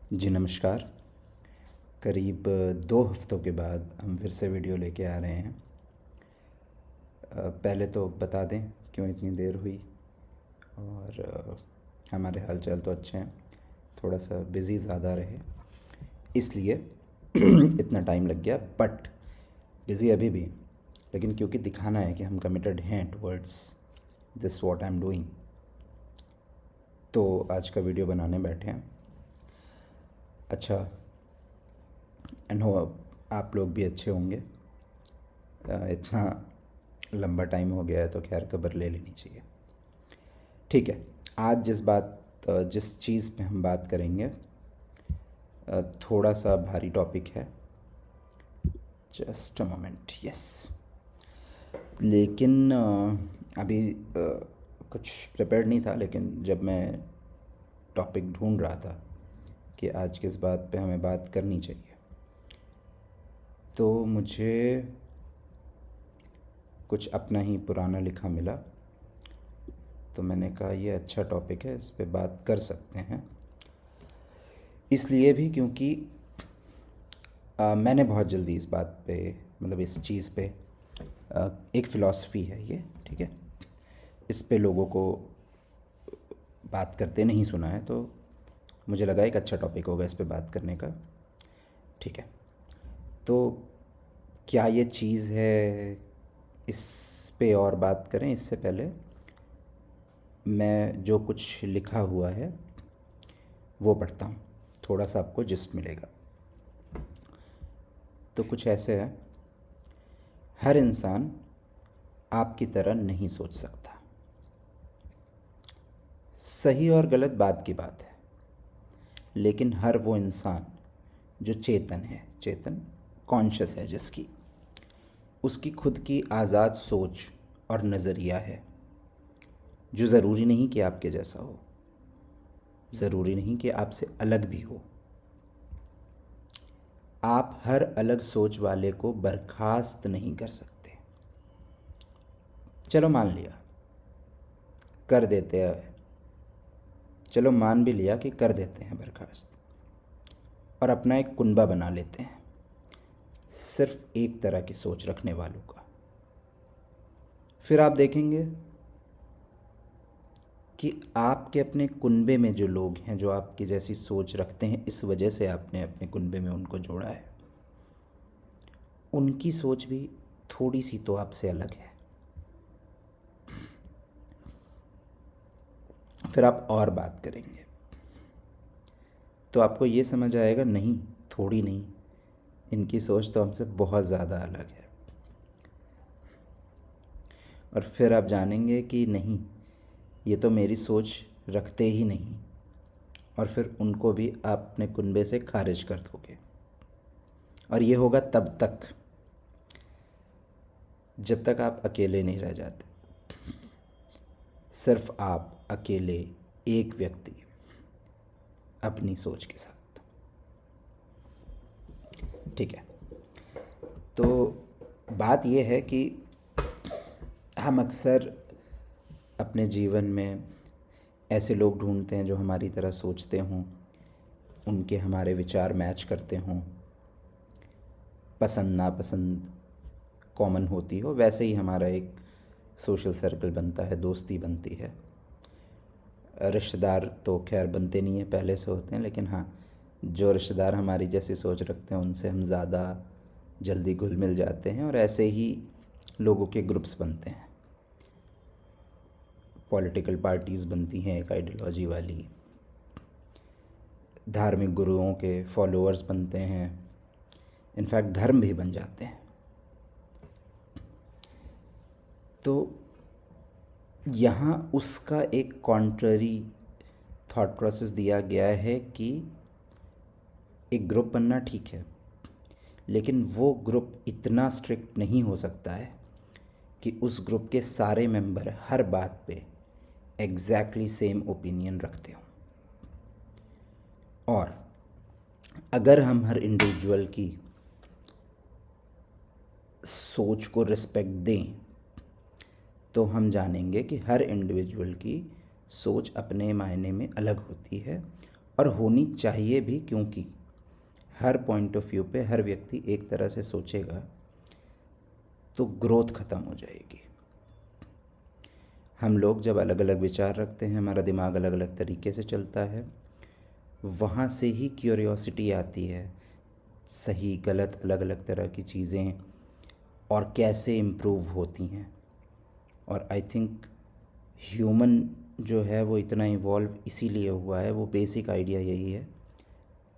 जी नमस्कार। करीब 2 हफ्तों के बाद हम फिर से वीडियो लेके आ रहे हैं। पहले तो बता दें क्यों इतनी देर हुई। और हमारे हालचाल तो अच्छे हैं, थोड़ा सा बिज़ी ज़्यादा रहे इसलिए इतना टाइम लग गया। बट बिज़ी अभी भी, लेकिन क्योंकि दिखाना है कि हम कमिटेड हैं towards this what I am doing, तो आज का वीडियो बनाने बैठे हैं। अच्छा, एंड हो आप लोग भी अच्छे होंगे। इतना लंबा टाइम हो गया है तो खैर खबर ले लेनी चाहिए। ठीक है, आज जिस चीज़ पे हम बात करेंगे थोड़ा सा भारी टॉपिक है। Just a moment, yes. लेकिन अभी कुछ प्रिपेयर्ड नहीं था, लेकिन जब मैं टॉपिक ढूंढ रहा था कि आज किस बात पे हमें बात करनी चाहिए, तो मुझे कुछ अपना ही पुराना लिखा मिला। तो मैंने कहा ये अच्छा टॉपिक है, इस पे बात कर सकते हैं। इसलिए भी क्योंकि मैंने बहुत जल्दी इस बात पे, मतलब इस चीज़ पे, एक फ़िलॉसफी है ये, ठीक है, इस पे लोगों को बात करते नहीं सुना है, तो मुझे लगा एक अच्छा टॉपिक होगा इस पे बात करने का। ठीक है, तो क्या ये चीज़ है, इस पे और बात करें इससे पहले मैं जो कुछ लिखा हुआ है वो पढ़ता हूँ, थोड़ा सा आपको जिस्ट मिलेगा। तो कुछ ऐसे है, हर इंसान आपकी तरह नहीं सोच सकता। सही और गलत बात की बात है, लेकिन हर वो इंसान जो चेतन है, चेतन कॉन्शियस है, जिसकी उसकी खुद की आज़ाद सोच और नज़रिया है, जो ज़रूरी नहीं कि आपके जैसा हो, ज़रूरी नहीं कि आपसे अलग भी हो। आप हर अलग सोच वाले को बर्खास्त नहीं कर सकते। चलो मान लिया, कर देते हैं, चलो मान भी लिया कि कर देते हैं बर्खास्त, और अपना एक कुनबा बना लेते हैं सिर्फ एक तरह की सोच रखने वालों का। फिर आप देखेंगे कि आपके अपने कुनबे में जो लोग हैं, जो आपकी जैसी सोच रखते हैं, इस वजह से आपने अपने कुनबे में उनको जोड़ा है, उनकी सोच भी थोड़ी सी तो आपसे अलग है। फिर आप और बात करेंगे तो आपको ये समझ आएगा, नहीं, थोड़ी नहीं, इनकी सोच तो हमसे बहुत ज़्यादा अलग है। और फिर आप जानेंगे कि नहीं, ये तो मेरी सोच रखते ही नहीं, और फिर उनको भी आप अपने कुनबे से खारिज कर दोगे। और ये होगा तब तक जब तक आप अकेले नहीं रह जाते, सिर्फ आप अकेले, एक व्यक्ति अपनी सोच के साथ। ठीक है, तो बात यह है कि हम अक्सर अपने जीवन में ऐसे लोग ढूंढते हैं जो हमारी तरह सोचते हों, उनके हमारे विचार मैच करते हों, पसंद नापसंद कॉमन होती हो, वैसे ही हमारा एक सोशल सर्कल बनता है, दोस्ती बनती है। रिश्तेदार तो खैर बनते नहीं हैं, पहले से होते हैं, लेकिन हाँ, जो रिश्तेदार हमारी जैसी सोच रखते हैं उनसे हम ज़्यादा जल्दी घुल मिल जाते हैं, और ऐसे ही लोगों के ग्रुप्स बनते हैं, पॉलिटिकल पार्टीज़ बनती हैं एक आइडियोलॉजी वाली, धार्मिक गुरुओं के फॉलोअर्स बनते हैं, इनफैक्ट धर्म भी बन जाते हैं। तो यहाँ उसका एक कॉन्ट्ररी थॉट प्रोसेस दिया गया है कि एक ग्रुप बनना ठीक है, लेकिन वो ग्रुप इतना स्ट्रिक्ट नहीं हो सकता है कि उस ग्रुप के सारे मेंबर हर बात पे एग्जैक्टली सेम ओपिनियन रखते हों। और अगर हम हर इंडिविजुअल की सोच को रिस्पेक्ट दें, तो हम जानेंगे कि हर इंडिविजुअल की सोच अपने मायने में अलग होती है, और होनी चाहिए भी, क्योंकि हर पॉइंट ऑफ व्यू पे हर व्यक्ति एक तरह से सोचेगा तो ग्रोथ ख़त्म हो जाएगी। हम लोग जब अलग अलग विचार रखते हैं, हमारा दिमाग अलग अलग तरीके से चलता है, वहाँ से ही क्यूरियोसिटी आती है, सही गलत अलग अलग तरह की चीज़ें और कैसे इम्प्रूव होती हैं। और आई थिंक ह्यूमन जो है वो इतना इवॉल्व इसीलिए हुआ है, वो बेसिक आइडिया यही है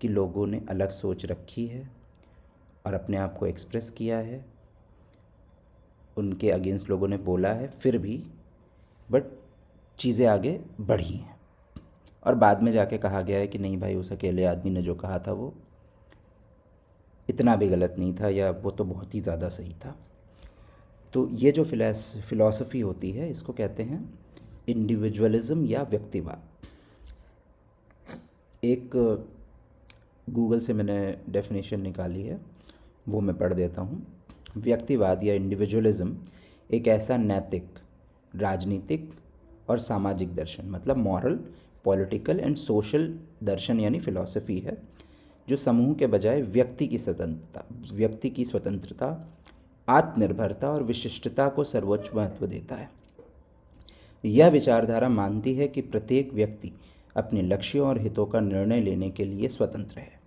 कि लोगों ने अलग सोच रखी है और अपने आप को एक्सप्रेस किया है, उनके अगेंस्ट लोगों ने बोला है फिर भी, बट चीज़ें आगे बढ़ी हैं। और बाद में जाके कहा गया है कि नहीं भाई, उस अकेले आदमी ने जो कहा था वो इतना भी गलत नहीं था, या वो तो बहुत ही ज़्यादा सही था। तो ये जो फ़िलॉसफ़ी होती है, इसको कहते हैं इंडिविजुअलिज़म या व्यक्तिवाद। एक गूगल से मैंने डेफिनेशन निकाली है, वो मैं पढ़ देता हूँ। व्यक्तिवाद या इंडिविजुअलिज़म एक ऐसा नैतिक, राजनीतिक और सामाजिक दर्शन, मतलब मॉरल, पॉलिटिकल एंड सोशल दर्शन यानी फ़िलॉसफ़ी है, जो समूह के बजाय व्यक्ति की स्वतंत्रता, आत्मनिर्भरता और विशिष्टता को सर्वोच्च महत्व देता है। यह विचारधारा मानती है कि प्रत्येक व्यक्ति अपने लक्ष्यों और हितों का निर्णय लेने के लिए स्वतंत्र है,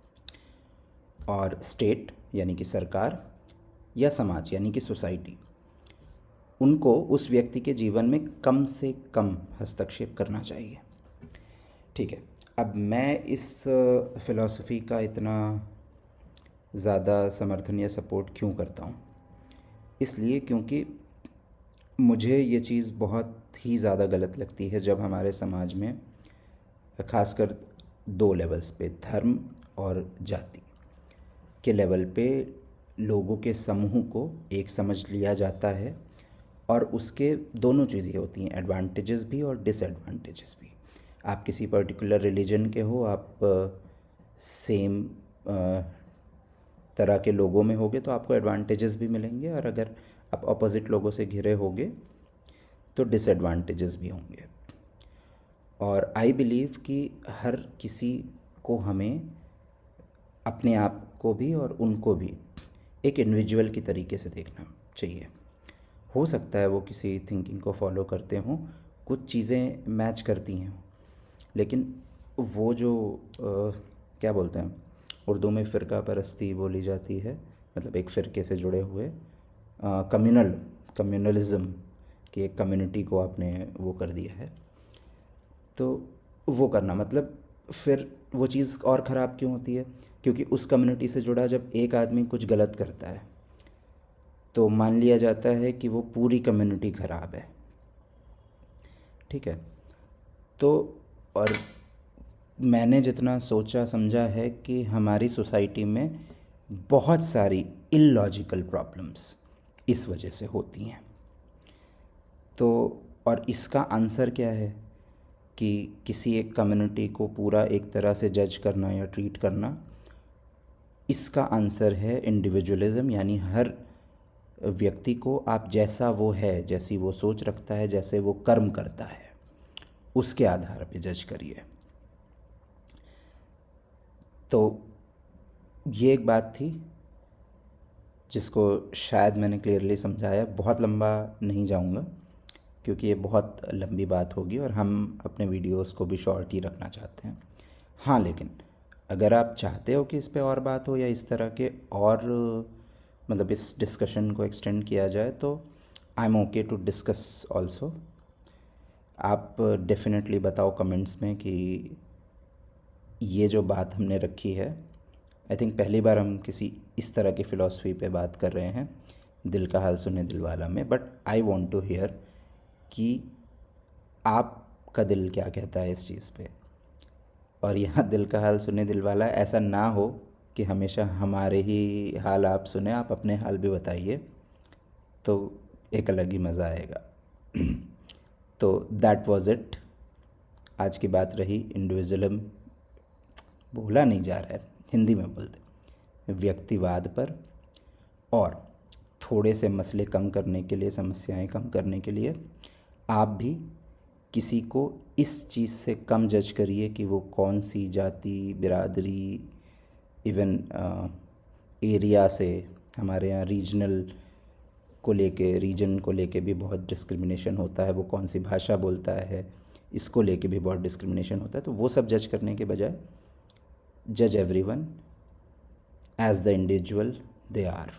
और स्टेट यानी कि सरकार या समाज यानी कि सोसाइटी उनको उस व्यक्ति के जीवन में कम से कम हस्तक्षेप करना चाहिए। ठीक है, अब मैं इस फ़िलॉसफ़ी का इतना ज़्यादा समर्थन या सपोर्ट क्यों करता हूँ? इसलिए क्योंकि मुझे ये चीज़ बहुत ही ज़्यादा गलत लगती है जब हमारे समाज में, ख़ासकर दो लेवल्स पे, धर्म और जाति के लेवल पे, लोगों के समूह को एक समझ लिया जाता है और उसके दोनों चीज़ें होती हैं, एडवांटेजेस भी और डिसएडवांटेजेस भी। आप किसी पर्टिकुलर रिलीजन के हो, आप सेम तरह के लोगों में होगे तो आपको एडवांटेजेस भी मिलेंगे, और अगर आप अपोजिट लोगों से घिरे होगे तो डिसएडवांटेजेस भी होंगे। और आई बिलीव कि हर किसी को हमें अपने आप को भी और उनको भी एक इंडिविजुअल की तरीके से देखना चाहिए। हो सकता है वो किसी थिंकिंग को फॉलो करते हों, कुछ चीज़ें मैच करती हैं, लेकिन वो जो क्या बोलते हैं, उर्दू में फ़िरका परस्ती बोली जाती है, मतलब एक फ़िरके से जुड़े हुए, कम्युनलिज़म की एक कम्युनिटी को आपने वो कर दिया है, तो वो करना मतलब फिर वो चीज़ और ख़राब क्यों होती है? क्योंकि उस कम्युनिटी से जुड़ा जब एक आदमी कुछ गलत करता है तो मान लिया जाता है कि वो पूरी कम्युनिटी ख़राब है। ठीक है, तो और मैंने जितना सोचा समझा है कि हमारी सोसाइटी में बहुत सारी इलॉजिकल प्रॉब्लम्स इस वजह से होती हैं। तो और इसका आंसर क्या है कि किसी एक कम्युनिटी को पूरा एक तरह से जज करना या ट्रीट करना, इसका आंसर है इंडिविजुअलिज़म, यानी हर व्यक्ति को आप जैसा वो है, जैसी वो सोच रखता है, जैसे वो कर्म करता है, उसके आधार पे जज करिए। तो ये एक बात थी जिसको शायद मैंने क्लियरली समझाया। बहुत लंबा नहीं जाऊंगा क्योंकि ये बहुत लंबी बात होगी और हम अपने वीडियोस को भी शॉर्ट ही रखना चाहते हैं। हाँ, लेकिन अगर आप चाहते हो कि इस पे और बात हो या इस तरह के और मतलब इस डिस्कशन को एक्सटेंड किया जाए, तो I am okay to discuss also. आप डेफिनेटली बताओ कमेंट्स में कि ये जो बात हमने रखी है, आई थिंक पहली बार हम किसी इस तरह की फ़िलॉसफी पे बात कर रहे हैं, दिल का हाल सुने दिलवाला में, but I want to hear कि आपका दिल क्या कहता है इस चीज़ पे। और यहाँ दिल का हाल सुने दिलवाला ऐसा ना हो कि हमेशा हमारे ही हाल आप सुने, आप अपने हाल भी बताइए, तो एक अलग ही मज़ा आएगा। तो दैट वाज इट। आज की बात रही इंडिविजुअलिज्म, बोला नहीं जा रहा है, हिंदी में बोलते, व्यक्तिवाद पर। और थोड़े से मसले कम करने के लिए, समस्याएं कम करने के लिए आप भी किसी को इस चीज़ से कम जज करिए कि वो कौन सी जाति, बिरादरी, इवन एरिया से। हमारे यहाँ रीजन को लेके भी बहुत डिस्क्रिमिनेशन होता है, वो कौन सी भाषा बोलता है, इसको लेके भी बहुत डिस्क्रिमिनेशन होता है। तो वो सब जज करने के बजाय जज everyone as the individual they are.